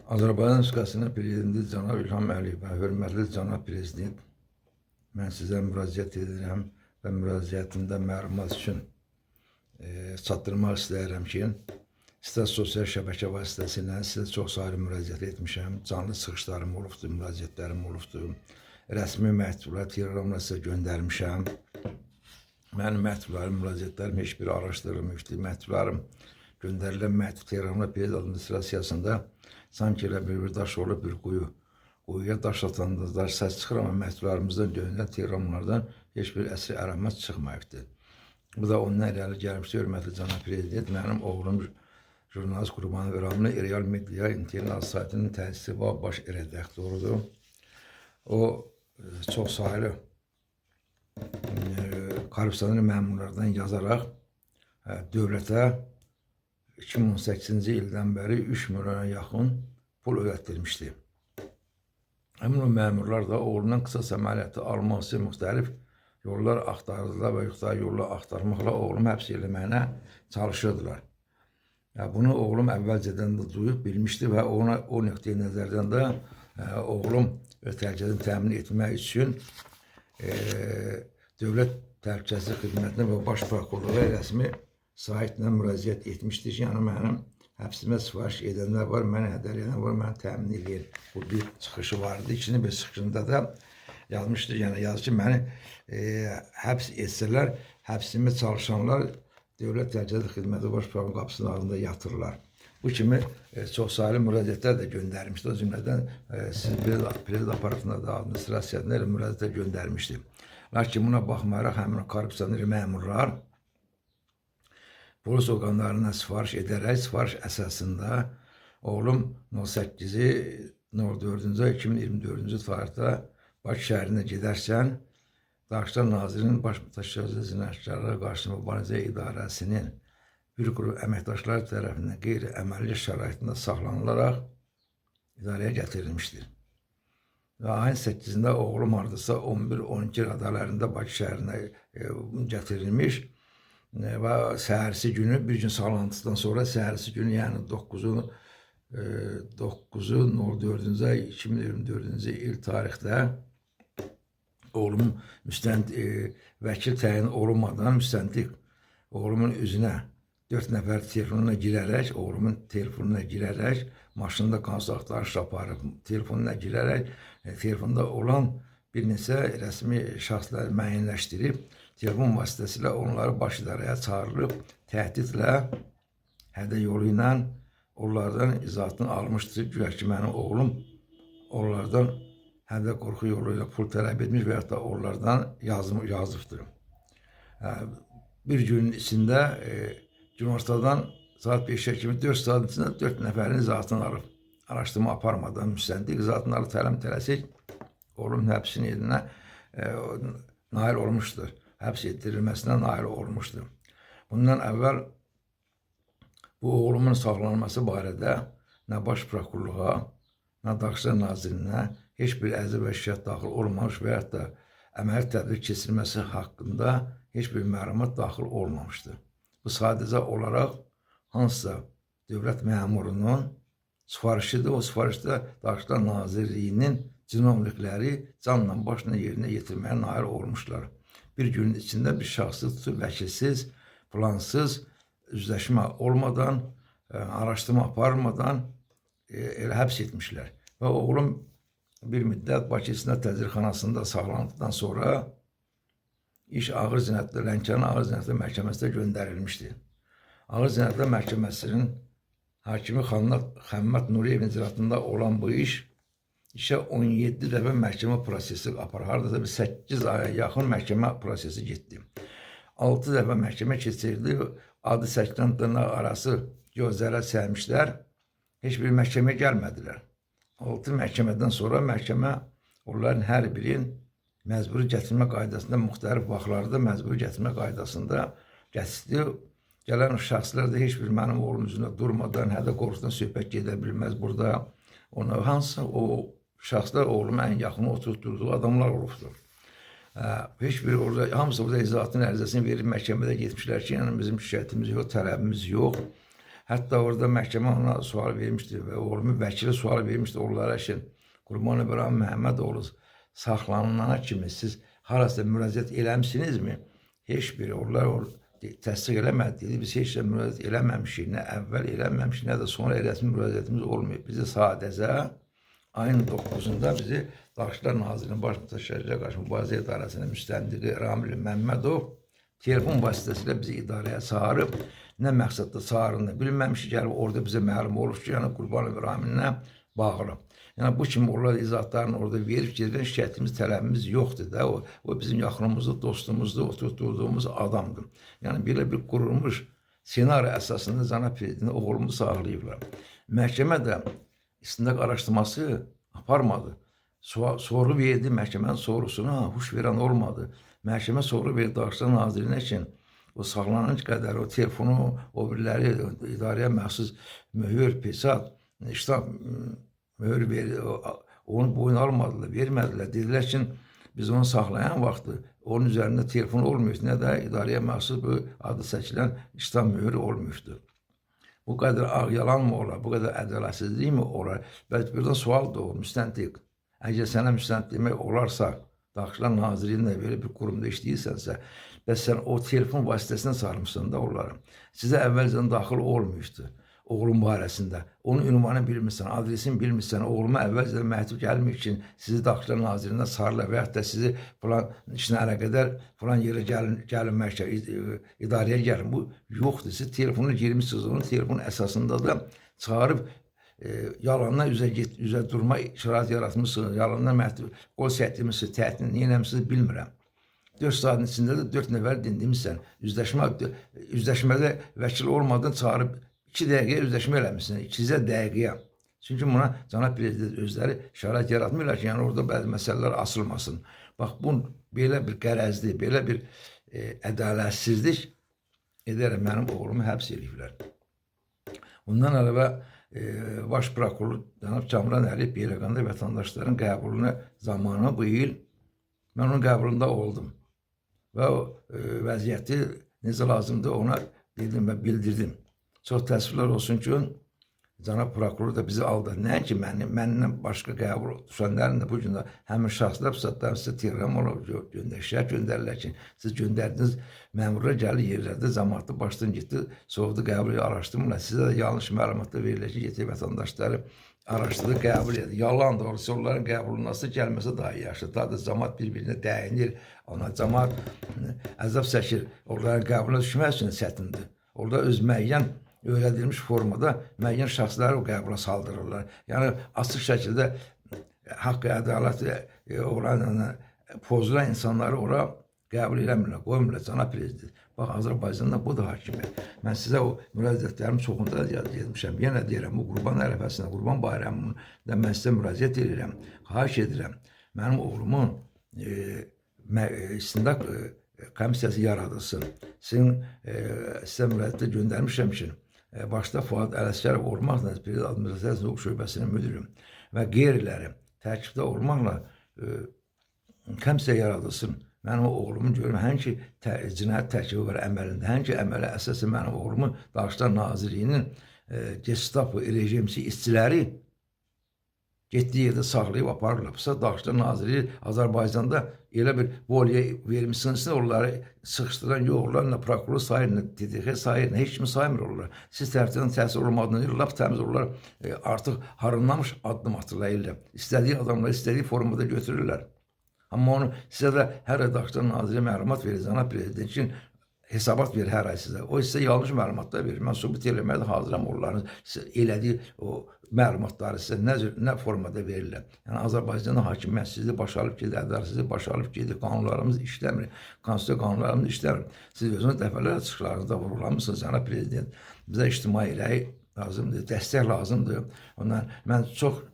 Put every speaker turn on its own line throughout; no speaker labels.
Azərbaycan Respublikasının Prezidenti cənab İlham Əliyevə, hörmətli cənab Prezident, mən sizə müraciət edirəm və müraciətimdə məlumat üçün çatdırmaq istəyirəm ki, sizə sosial şəbəkə vasitəsilə sizə çox saylı müraciət etmişəm, canlı çıxışlarım olubdur, müraciətlərim olubdur, rəsmi məktublar, teleqramla sizə göndərmişəm. Mənim məktublarım, müraciətlərim heç bir araşdırılmışdır, məktublarım göndərilən məktub teleqramla Prezident administrasiyasında sanki elə bir daş olub bir quyuya daş atanda daş səs çıxır, amma məktublarımızdan göndərilən teleqramlardan heç bir əsri əlamət çıxmayıbdır. Bu da ondan irəli gəlmişdir, hörmətli cənab Prezident, mənim oğlum jurnalist Qurbanov İramlı Real Media internet saytının təsisi və baş redaktorudur. O çox saylı korrupsiyalı məmurlardan yazaraq dövlətə 2018-ci ildən bəri 3 milyona yaxın pul ödətdirmişdi. Həmin o məmurlar da oğlundan qısas əməliyyatı almaq üçün müxtəlif yollar axtardılar və yoxsa yollar axtarmaqla oğlumu həbs eləməyinə çalışırdılar. Bunu oğlum əvvəlcədən də duyub bilmişdi və ona o nöqteyi nəzərdən də oğlum öz təhlükəsizliyini təmin etmək üçün Dövlət Təhlükəsizlik Xidmətinə və Baş Prokurorluğa rəsmi saytına müraciət etmişdir ki, yəni mənim həbsimə sifariş edənlər var, mənə hədələyənlər var, mənə təmin edir. Bu bir çıxışı vardı. İkinci bir çıxışında da yazmışdır, yəni yazır ki, məni həbs etsələr, həbsimi çalışanlar Dövlət Təhlükəsizlik Xidməti Baş Prokurorluğunun qapısının ağzında yatırırlar. Bu kimi çox saylı müraciətlər də göndərmişdir. O cümlədən Prezident aparatına da, administrasiyasına da müraciətlər göndərmişdir. Lakin buna baxmayaraq həmin korrupsiyalı məmurlar polis orqanlarına sifariş edərək, sifariş əsasında oğlum 08-i 04-cü ay 2024-cü tarixdə Bakı şəhərinə gedərkən Daxçılar Nazirinin Baş Təşkilatı Cinayətkarlar Qarşısında Mübarizə İdarəsinin bir qrup əməkdaşları tərəfindən qeyri-əməlli şəraitində saxlanılaraq idarəyə gətirilmişdir. Və ayın 8-də oğlum hardasa 11-12 radalarında Bakı şəhərinə gətirilmiş və səhərsi günü, bir gün saxlantıdan sonra səhərsi günü, yəni 9-u 04-cü ay 2024-cü il tarixdə oğlumun vəkil təyin olunmadan müstəntiq oğlumun üzünə 4 nəfər oğlumun telefonuna girərək, maşında qansı axtarış aparıb, telefonuna girərək, telefonda olan bir neçə rəsmi şəxsləri müəyyənləşdirib, telefon vasitəsilə onları baş idarəyə çağırılıb, təhdidlə, hədə yolu ilə onlardan izahatını almışdır. Güya ki, mənim oğlum onlardan hədə qorxu yolu ilə pul tələb etmiş və yaxud da onlardan yazıbdır. Bir günün içində günortadan saat 5-ə kimi 4 saat içində 4 nəfərin izahatını alıb, araşdırma aparmadan müstəntiq izahatını alıb tələm-tələsik oğlumun həbsinin yerinə nail olmuşdur. Həbs etdirilməsinə nail olmuşdur. Bundan əvvəl bu oğlumun saxlanılması barədə nə Baş Prokurorluğa, nə Daxçılar Nazirinə heç bir ərizə və şikayət daxil olmamış və yaxud da əməliyyat tədbir keçirilməsi haqqında heç bir məlumat daxil olmamışdır. Bu sadəcə olaraq hansısa dövlət məmurunun sifarişidir. O sifarişdə Daxçılar Nazirliyinin cinovnikləri canla başla yerinə yetirməyə nail olmuşlar. Bir günün içində bir şəxsi tutub vəkilsiz, plansız, üzləşmə olmadan, araşdırma aparmadan elə həbs etmişlər. Və oğlum bir müddət Bakı İstinad Təcridxanasında saxlandıqdan sonra iş Ağır Cinayətlər, Lənkəran Ağır Cinayətlər Məhkəməsinə göndərilmişdi. Ağır Cinayətlər Məhkəməsinin hakimi Xəmmət Nuriyevin icraatında olan bu işə 17 dəfə məhkəmə prosesi aparır. Hardasa bir 8 aya yaxın məhkəmə prosesi getdi. 6 dəfə məhkəmə keçirildi. Adı çəkilən dırnaq arası gözlərə sərmişlər. Heç bir məhkəməyə gəlmədilər. 6 məhkəmədən sonra məhkəmə onların hər birin məcburi gətirmə qaydasında müxtəlif vaxtlarda məcburi gətirmə qaydasında gətirdi. Gələn şəxslər də heç bir mənim oğlum üzrə durmadan, hədə qorxudan söhbət gedə bilməz. Burada ona hansısa o şəxslər oğluma ən yaxın oturtduğu adamlar olubdur. Heç bir orada, hamısı orada izahatın ərizəsini verib məhkəmədə getmişlər ki, yəni bizim şikayətimiz yox, tələbimiz yox. Hətta orada məhkəmə ona sual vermişdi və oğlumun vəkili sual vermişdi onlara ki, Qurban İbrahim Məhəmmədoğlu saxlanılana kimi siz harasa müraciət eləmisinizmi? Heç biri onlar təsdiq eləmədi. Dedi, biz heç də müraciət eləməmişik, nə əvvəl eləməmişik, nə də sonra rəsmi müraciətimiz olmuyor. Bizi sadəcə ayın 9-da bizi Daxillər Nazirinin Baş Mütəşəkkirə qarşı Mübarizə İdarəsinin müstəntiqi Ramil Məmmədov telefon vasitəsilə bizi idarəyə çağırıb, nə məqsəddə çağırını bilməmişik, gəlib orada bizə məlum olub ki, yəni Qurban İbrahiminlə bağlı. Yəni bu kimi onlar izahatlarını orada verib gedən şikayətimiz, tələbimiz yoxdur da. O bizim yaxınımızdır, dostumuzdur, oturtduğumuz adamdır. Yəni belə bir qurulmuş senari əsasında cənab prezidentin oğlumu saxlayıblar. Məhkəmə də istintaq araşdırması aparmadı. Soru verdi, məhkəmənin sorusuna huş verən olmadı. Məhkəmə soru verdi Daxillər Nazirinə ki, o saxlanan qədər o telefonu, o biriləri idarəyə məxsus mühür, pesat, iştah mühür verir, onu boyun almadılar, vermədilər. Dedilər ki, biz onu saxlayan vaxtı onun üzərində telefon olmuşdu, nə də idarəyə məxsus bu adı çəkilən iştah mühürü olmuşdu. Bu qədər ağ yalan mı olar, bu qədər ədalətsizlik mi olar? Bəlkə buradan sual doğur, müstəntiq. Əgər sənə müstəntiq demək olarsa, Daxillər Nazirliyində belə bir qurumda işləyirsənsə, bəs sən o telefon vasitəsindən çağırmışsan da onları. Sizə əvvəlcədən daxil olmuşdu oğlum barəsində. Onun ünvanını bilmirsən, adresini bilmirsən, oğluma əvvəlcədən məktub gəlmir ki, sizi Daxillər Nazirliyində çağırırlar və yaxud da sizi falan işinə əlaqədar falan yerə gəlin mərkəzə, idarəyə gəlin. Bu yoxdur. Siz telefonu girmişsiniz, onun telefonu əsasında da çağırıb yalandan üzə durma şərait yaratmışsınız, yalandan məktub qol çəkdirmişsiniz, təhdid eləmişsiniz, bilmirəm. 4 saatin içində də 4 nəfər dindirmişsən. Üzləşmədə vəkil olmadan çağırıb 2 dəqiqəyə üzləşmə eləmişsin, 2 dəqiqəyə. Çünki buna cənab prezident özləri şərait yaratmırlar ki, yəni orada bəzi məsələlər asılmasın. Bax, bu belə bir qərəzli, belə bir ədalətsizlik edərək mənim oğlumu həbs ediblər. Bundan əlavə Baş prokuror cənab Kamran Əliyev Beyləqanda vətəndaşların qəbuluna zamanı bu il mən onun qəbulunda oldum. Və o vəziyyəti necə lazımdır ona dedim və bildirdim. Çox təəssüflər olsun ki, cənab prokuror da bizi aldadı. Nəinki məndən başqa qəbul düşənlərin də bu gün də həmin şəxslər fırsatlar sizə telegram olub, şikayət göndərirlər ki, siz göndərdiniz, məmurlar gəlir yerlərdə cəmaatı başdan getdi, soğudu qəbul araşdırmırlar. Sizə də yanlış məlumatlar verilir ki, getək vətəndaşları araşdırır, qəbul edir. Yalan doğrusu onların qəbulunası gəlməsə daha yaxşı. Daha da cəmaat bir-birinə dəyinir, ona cəmaat əzab çəkir. Onların qəbuluna düşmək üçün çətindir. Orada öz müəyyən öyrədilmiş formada müəyyən şəxsləri o qəbula saldırırlar. Yəni, açıq şəkildə haqq ədaləti olan, pozulan insanları ora qəbul eləmirlər, qoymurlar, cənab prezident. Bax, Azərbaycanda bu da hakimiyyət. Mən sizə o müraciətlərim çoxunda yazmışam. Yenə deyirəm, bu Qurban ərəfəsində, Qurban bayramında mən sizə müraciət edirəm, xahiş edirəm. Mənim oğlumun istintaq komissiyası yaradılsın. Sizə müraciətdə göndərmişəm ki, başda Fuad Ələsgərov olmaqla Administrasiya Şöbəsinin müdürü və qeyriləri tərkibdə olmaqla komissiya yaradılsın. Mənim oğlumun görüm, həm ki cinayət tərkibi var əməlində, həm ki əmələ əsası mənim oğlumun Daxillər Nazirliyinin Gestapo rejimçi işçiləri getdiyi yerdə saxlayıb aparırlarsa, Daxillər Nazirliyi Azərbaycanda elə bir volya vermişsiniz, onları sıxışdıran yox, onlarla prokuror sayırına, TDX sayırına, heç kimi saymır olurlar. Siz tərəfdən təsir olmadığını deyir, lap təmiz olurlar, artıq harınlamış addım atırlar. İstədiyi adamları istədiyi formada götürürlər. Amma onu sizə də hər ay Daxillər Nazirliyi məlumat verir, cənab prezident üçün hesabat verir hər ay sizə. O sizə yanlış məlumatlar verir. Mən sübut eləməyə də hazıram onların elədiyi o məlumatları sizə nə formada verirlər. Yəni, Azərbaycanda hakimiyyətsizlik baş alıb gedir, ədalətsizlik baş alıb gedir, qanunlarımız işləmir, konstitusiya qanunlarımız işləmir. Siz özünüz dəfələrlə çıxışlarınızda vurğulamışsınız, cənab prezident. Bizə ictimai rəy lazımdır, dəstək lazımdır. Ondan mən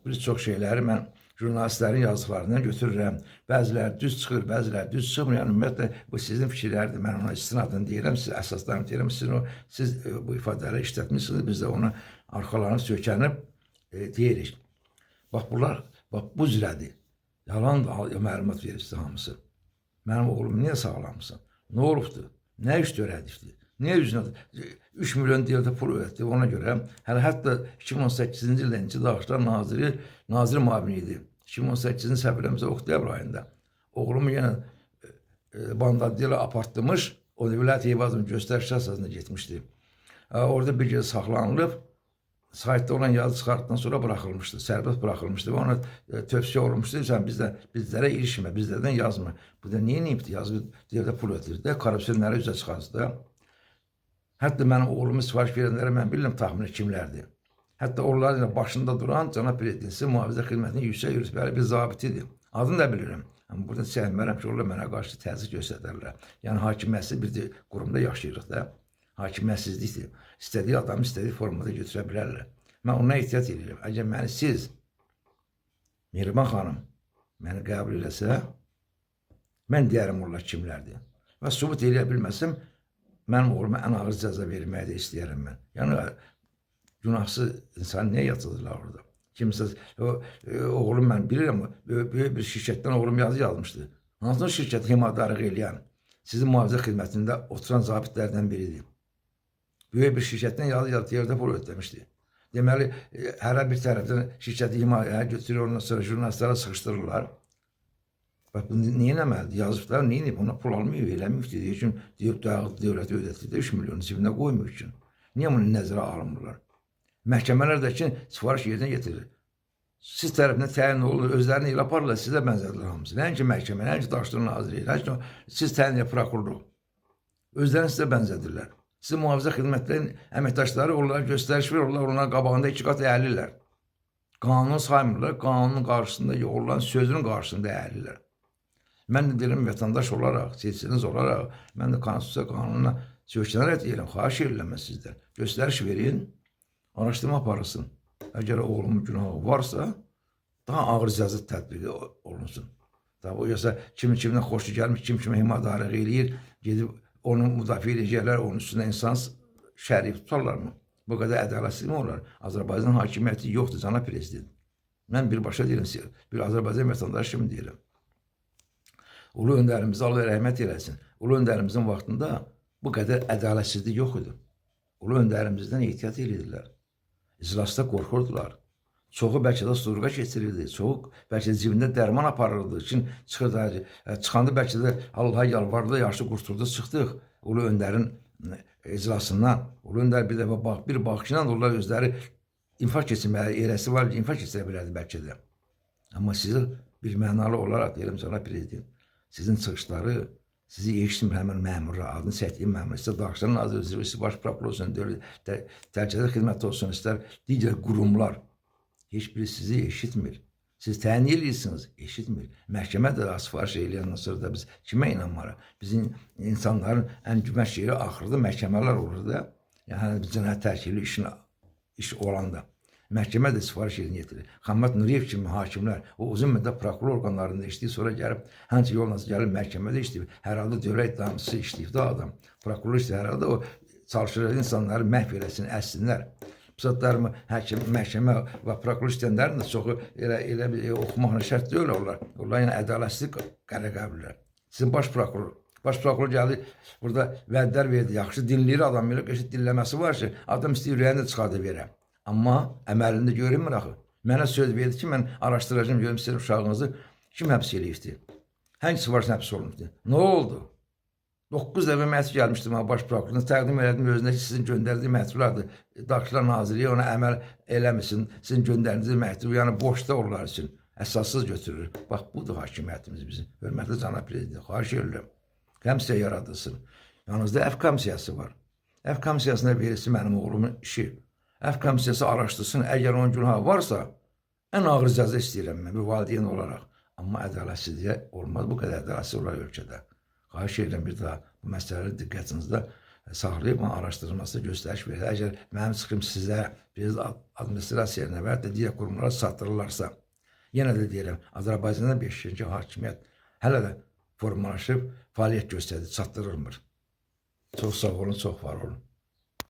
bir çox şeyləri mən jurnalistlərin yazdıqlarından götürürəm. Bəziləri düz çıxır, bəziləri düz çıxmır. Yəni, ümumiyyətlə, bu sizin fikirlərdir. Mən ona istinadən deyirəm, siz əsaslarını deyirəm. Siz bu ifadələri işlətmişsiniz, biz də ona arxalarını sökənib deyirik. Bax, bunlar, bax, bu cürədir. Yalan məlumat verir sizə hamısı. Mənim oğlumu niyə sağlamısın? Nə olubdur? Nə iş törədibdir? Niyə üzünə 3 milyon devlətə pul ödətdi? Ona görə hətta 2018-ci ildə İnci Daşlar nazir müavini idi. 2018-ci səhv eləmirəmsə oktyabr ayında oğlumu yenə banditlər ilə apartdırmış, o da Vilayət Eyvazovun göstəriş əsasında getmişdi. Orada bir gecə saxlanılıb, saytda olan yazı çıxartdıktan sonra bırakılmışdı, sərbəst bırakılmışdı və ona tövsiyə olunmuşdu, sən bizlərə ilişmə, bizlərdən yazma. Bu da niyə neyibdi? Yazı devlətə pul ödəyirdi, korrupsiyalara üzə çıxardı. Hətta mənim oğlumu sifariş verənlərə mən bilirəm təxmini kimlərdir. Hətta onların başında duran Cənab Prezidentin mühafizə xidmətinin yüksək rütbəli bir zabitidir. Adını da bilirəm. Amma burada sevmərəm ki, onlar mənə qarşı təzyiq göstərirlər. Yəni, hakimiyyətsiz bir qurumda yaşayırıq da. Hakimiyyətsizlikdir. İstədiyi adamı istədiyi formada götürə bilərlər. Mən ona ehtiyat edirəm. Əgər məni siz, Mehriban xanım, məni qəbul eləsə, mən deyərəm onlar kimlərdir. Və sübut eləyə bilməsəm, mənim oğluma ən ağır cəza verməyi də istəyərəm mən. Yəni, günahsız insan niyə yatırdılar orada? Kimsə, oğlum mən bilirəm, böyük bir şirkətdən oğlum yazı yazmışdı. Hansı şirkət himadarlıq eləyən, sizin mühafizə xidmətində oturan zabitlərdən biridir. Böyük bir şirkətdən yazı yazdı, yerdə pul ödəmişdi. Deməli, hər bir tərəfdən şirkəti himayəyə götürür, ondan sonra jurnalistlərə sıxışdırırlar. Bax, niyə nəməlidir? Yazıblar, niyə? Ona pul almıyor, eləməyib dediyi üçün, dövlət ödətlidir, 3 milyonu cibində qoymuyor üçün. Niyə bunu nəzərə alınmırlar? Məhkəmələr də ki, sifariş yerinə getirir. Siz tərəfindən təyin olur, özlərini elə aparırlar, sizə bənzərlər hamısı. Nəinki məhkəmə, nəinki Daşların Nazirliyi, nəinki siz təyin elə prokurorluq. Özlərini sizə bənzədirlər. Sizin mühafizə xidmətlərin əməkdaşları onlara göstəriş verir, onların qabağında 2 qat əyilirlər. Qanunu saymırlar, qanunun qarşısında, yoxulan sözünün qarşısında əyilirlər. Mən də deyirəm, vətəndaş olaraq, seçsiniz olaraq, mən də konstitusiya qanununa sökünərək deyirəm, xahiş edirəm mən sizdən. Göstəriş verin. Araşdırma aparılsın. Əgər oğlumun günahı varsa, daha ağır cəza tətbiq olunsun. Tabi o yoxsa kimin-kimindən xoşu gəlmiş, kim-kimə himadarlıq eləyir, gedib onu müdafiə edəcəklər, onun üstündə insan şərif tutarlarmı? Bu qədər ədalətsiz mi olar? Azərbaycan hakimiyyəti yoxdur, cənab prezident. Mən birbaşa deyirəm, bir Azərbaycan vətəndaşı kimi deyirəm. Ulu öndərimizi Allah rəhmət eləsin. Ulu öndərimizin vaxtında bu qədər ədalətsizlik yox idi. Ulu öndərimizdən ehtiyat edirlər. İclasda qorxurdular. Çoxu bəlkə də surqa keçirirdi. Çoxu bəlkə də cibində dərman aparırdı. Çıxanda bəlkə də Allaha yalvardı, yaxşı qurtuldu, çıxdıq. Ulu öndərin iclasından. Ulu öndər bir dəfə bir baxışla onlar özləri infarkt keçirməyə erəsi var, infarkt keçirə bilərdi bəlkə də. Amma sizi bir mənalı olaraq deyirəm cənab prezident, sizin çıxışları sizi eşitmir həmən məmurlar, adını çəkdiyim məmur, istər Daşların Nazirliyi, istər Baş Prokuror olsun, Təhlükəsizlik xidməti olsun, istər digər qurumlar, heç biri sizi eşitmir. Siz təyin edirsiniz, eşitmir. Məhkəmə də sifariş eləyəndən sonra da biz kimə inanmarıq? Bizim insanların ən güvəş yeri axırda məhkəmələr olur da, yəni cinayət tərkibli iş olanda. Məhkəmə də sifariş yerinə getirir. Xammət Nuriyev kimi hakimlər, o uzun müddət prokuror orqanlarında işləyib, sonra gəlib, həmçə yolla gəlib məhkəmədə işləyib. Hər halda dövlət ittihamçısı işləyib də adam. Prokuror işləyib, hər halda o çalışır insanları məhv eləsin, əssinlər. Pusatlarımı məhkəmə və prokuror işləyənlərin də çoxu elə oxumaqla şərt deyil onlar. Onlar yəni ədalətsizlik qərar qəbullər. Sizin baş prokuror gəldi, burada vədlər verdi, yaxşı dinləyir adam, elə qəşət dinləməsi var ki, adam istəyir ürəyini də çıxardı verə. Amma əməlində görünmür axı. Mənə söz verdi ki, mən araşdıracağım, görüm sizin uşağınızı kim həbs eləyibdi? Həngisi varsa həbs olunubdu? Nə oldu? 9 dəfə məktub gəlmişdi mənə baş prokuroruna, təqdim elədim özünə ki, sizin göndərdiyi məktublardır. Daxillər Nazirliyi ona əməl eləməsin, sizin göndərdiyi məktub, yəni boşda onlar üçün əsassız götürür. Bax, budur hakimiyyətimiz bizim. Hörmətli cənab prezident, xahiş edirəm. Komissiya yaradılsın. Yanınızda Əf komissiyası var. Əf komissiyasına verilsin mənim oğlumun işi. Əf komissiyası araşdırsın, əgər onun günahı varsa, ən ağır cəza istəyirəm mən bir valideyn olaraq. Amma ədalətsizliyə olmaz, bu qədər ədalətsiz olar ölkədə. Xahiş edirəm bir daha bu məsələləri diqqətinizdə saxlayıb, araşdırılmasına göstəriş verir. Əgər mənim çıxım sizə bir administrasiyaya və hətta digər qurumlara satdırırlarsa, yenə də deyirəm, Azərbaycanda 5-ci hakimiyyət hələ də formalaşıb, fəaliyyət göstərdi, çatdırılmır. Çox sağ olun, çox var olun.